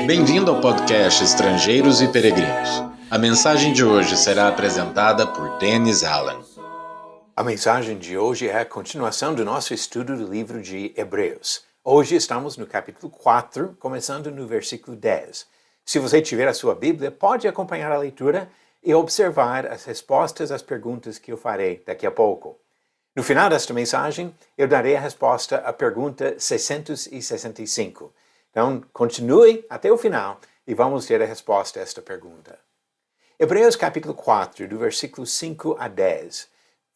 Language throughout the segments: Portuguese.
Bem-vindo ao podcast Estrangeiros e Peregrinos. A mensagem de hoje será apresentada por Dennis Allen. A mensagem de hoje é a continuação do nosso estudo do livro de Hebreus. Hoje estamos no capítulo 4, começando no versículo 10. Se você tiver a sua Bíblia, pode acompanhar a leitura e observar as respostas às perguntas que eu farei daqui a pouco. No final desta mensagem, eu darei a resposta à pergunta 665. Então, continue até o final e vamos ter a resposta a esta pergunta. Hebreus capítulo 4, do versículo 5 a 10,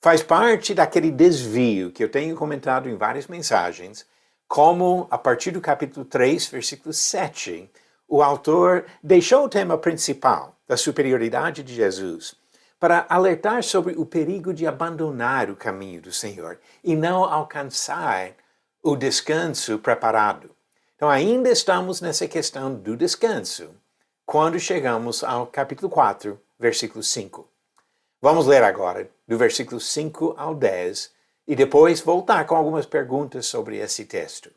faz parte daquele desvio que eu tenho comentado em várias mensagens, como a partir do capítulo 3, versículo 7, o autor deixou o tema principal da superioridade de Jesus para alertar sobre o perigo de abandonar o caminho do Senhor e não alcançar o descanso preparado. Então, ainda estamos nessa questão do descanso, quando chegamos ao capítulo 4, versículo 5. Vamos ler agora, do versículo 5 ao 10, e depois voltar com algumas perguntas sobre esse texto.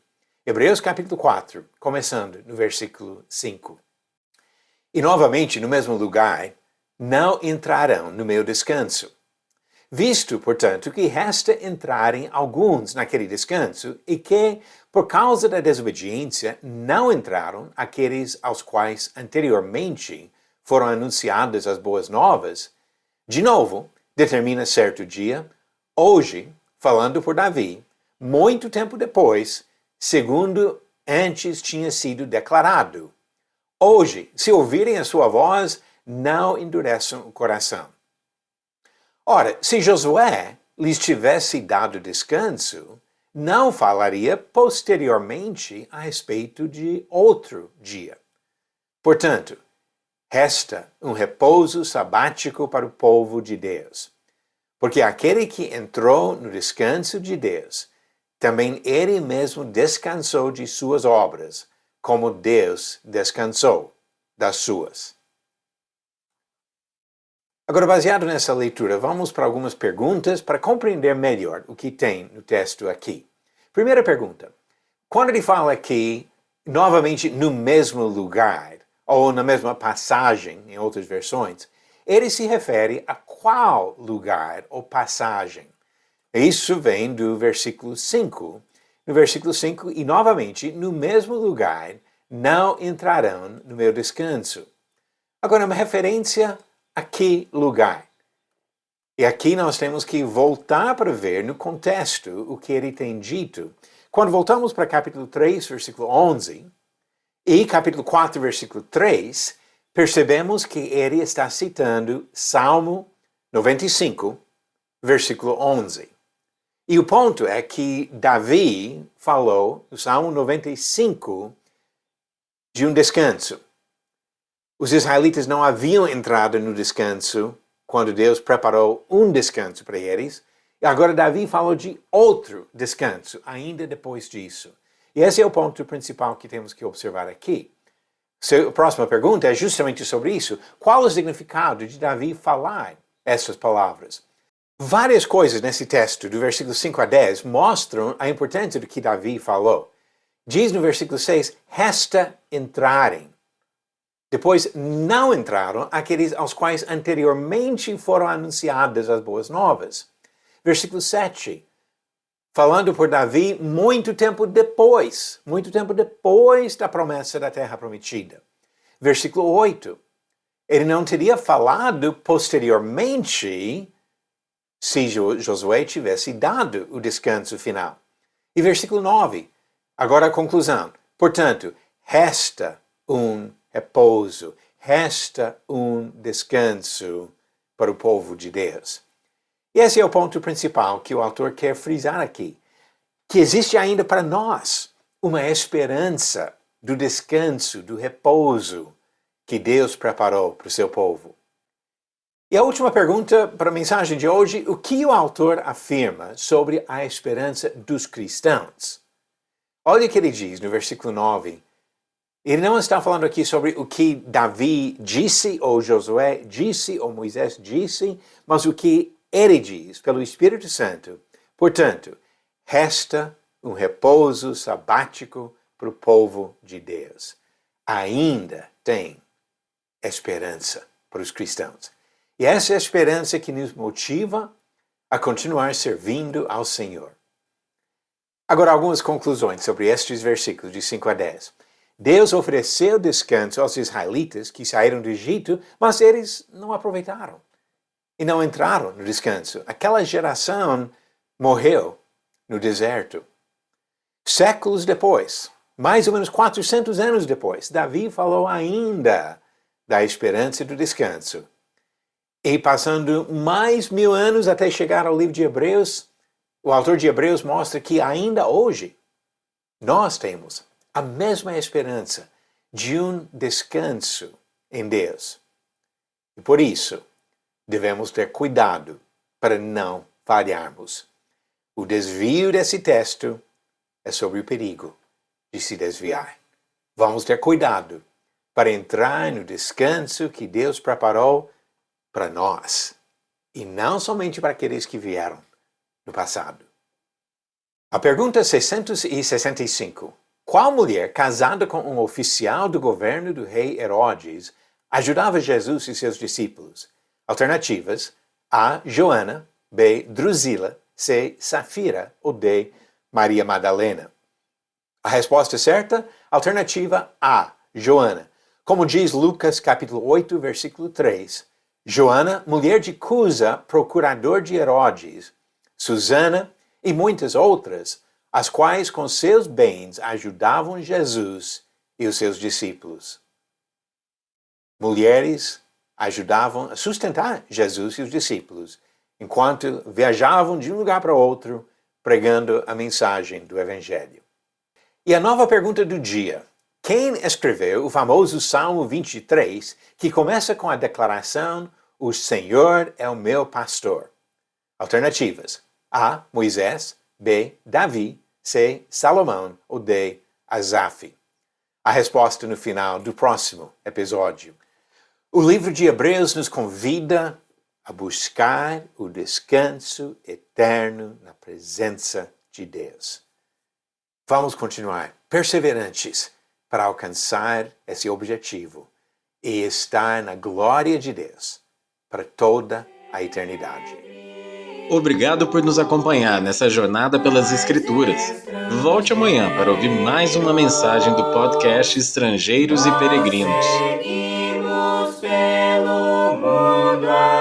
Hebreus capítulo 4, começando no versículo 5. E novamente, no mesmo lugar, não entrarão no meu descanso. Visto, portanto, que resta entrarem alguns naquele descanso, e que, por causa da desobediência, não entraram aqueles aos quais anteriormente foram anunciadas as boas novas, de novo, determina certo dia, hoje, falando por Davi, muito tempo depois, segundo antes tinha sido declarado. Hoje, se ouvirem a sua voz, não endureçam o coração. Ora, se Josué lhes tivesse dado descanso, não falaria posteriormente a respeito de outro dia. Portanto, resta um repouso sabático para o povo de Deus. Porque aquele que entrou no descanso de Deus, também ele mesmo descansou de suas obras, como Deus descansou das suas. Agora, baseado nessa leitura, vamos para algumas perguntas para compreender melhor o que tem no texto aqui. Primeira pergunta. Quando ele fala aqui, novamente, no mesmo lugar, ou na mesma passagem, em outras versões, ele se refere a qual lugar ou passagem? Isso vem do versículo 5. No versículo 5, e novamente, no mesmo lugar, não entrarão no meu descanso. Agora, uma referência a que lugar? E aqui nós temos que voltar para ver no contexto o que ele tem dito. Quando voltamos para capítulo 3, versículo 11, e capítulo 4, versículo 3, percebemos que ele está citando Salmo 95, versículo 11. E o ponto é que Davi falou no Salmo 95 de um descanso. Os israelitas não haviam entrado no descanso quando Deus preparou um descanso para eles. E agora Davi falou de outro descanso, ainda depois disso. E esse é o ponto principal que temos que observar aqui. A próxima pergunta é justamente sobre isso. Qual o significado de Davi falar essas palavras? Várias coisas nesse texto, do versículo 5 a 10, mostram a importância do que Davi falou. Diz no versículo 6, resta entrarem. Depois, não entraram aqueles aos quais anteriormente foram anunciadas as boas novas. Versículo 7, falando por Davi muito tempo depois da promessa da terra prometida. Versículo 8, ele não teria falado posteriormente se Josué tivesse dado o descanso final. E versículo 9, agora a conclusão. Portanto, resta um repouso, resta um descanso para o povo de Deus. E esse é o ponto principal que o autor quer frisar aqui, que existe ainda para nós uma esperança do descanso, do repouso que Deus preparou para o seu povo. E a última pergunta para a mensagem de hoje, o que o autor afirma sobre a esperança dos cristãos? Olha o que ele diz no versículo 9. Ele não está falando aqui sobre o que Davi disse, ou Josué disse, ou Moisés disse, mas o que ele diz pelo Espírito Santo. Portanto, resta um repouso sabático para o povo de Deus. ainda tem esperança para os cristãos. E essa é a esperança que nos motiva a continuar servindo ao Senhor. Agora, algumas conclusões sobre estes versículos de 5 a 10. Deus ofereceu descanso aos israelitas que saíram do Egito, mas eles não aproveitaram e não entraram no descanso. Aquela geração morreu no deserto. Séculos depois, mais ou menos 400 anos depois, Davi falou ainda da esperança do descanso. E passando mais 1000 anos até chegar ao livro de Hebreus, o autor de Hebreus mostra que ainda hoje nós temos a mesma esperança de um descanso em Deus. E por isso, devemos ter cuidado para não falharmos. O desvio desse texto é sobre o perigo de se desviar. Vamos ter cuidado para entrar no descanso que Deus preparou para nós, e não somente para aqueles que vieram no passado. A pergunta 665. Qual mulher casada com um oficial do governo do rei Herodes ajudava Jesus e seus discípulos? Alternativas: A. Joana, B. Drusila, C. Safira ou D. Maria Madalena. A resposta certa? Alternativa A. Joana. Como diz Lucas capítulo 8, versículo 3, Joana, mulher de Cusa, procurador de Herodes, Susana e muitas outras, as quais com seus bens ajudavam Jesus e os seus discípulos. Mulheres ajudavam a sustentar Jesus e os discípulos, enquanto viajavam de um lugar para outro, pregando a mensagem do Evangelho. E a nova pergunta do dia: quem escreveu o famoso Salmo 23, que começa com a declaração: O Senhor é o meu pastor? Alternativas: A. Moisés, B. Davi, C. Salomão ou D. Asaf. A resposta no final do próximo episódio. O livro de Hebreus nos convida a buscar o descanso eterno na presença de Deus. Vamos continuar perseverantes para alcançar esse objetivo e estar na glória de Deus para toda a eternidade. Obrigado por nos acompanhar nessa jornada pelas Escrituras. Volte amanhã para ouvir mais uma mensagem do podcast Estrangeiros e Peregrinos. Seguimos pelo mundo.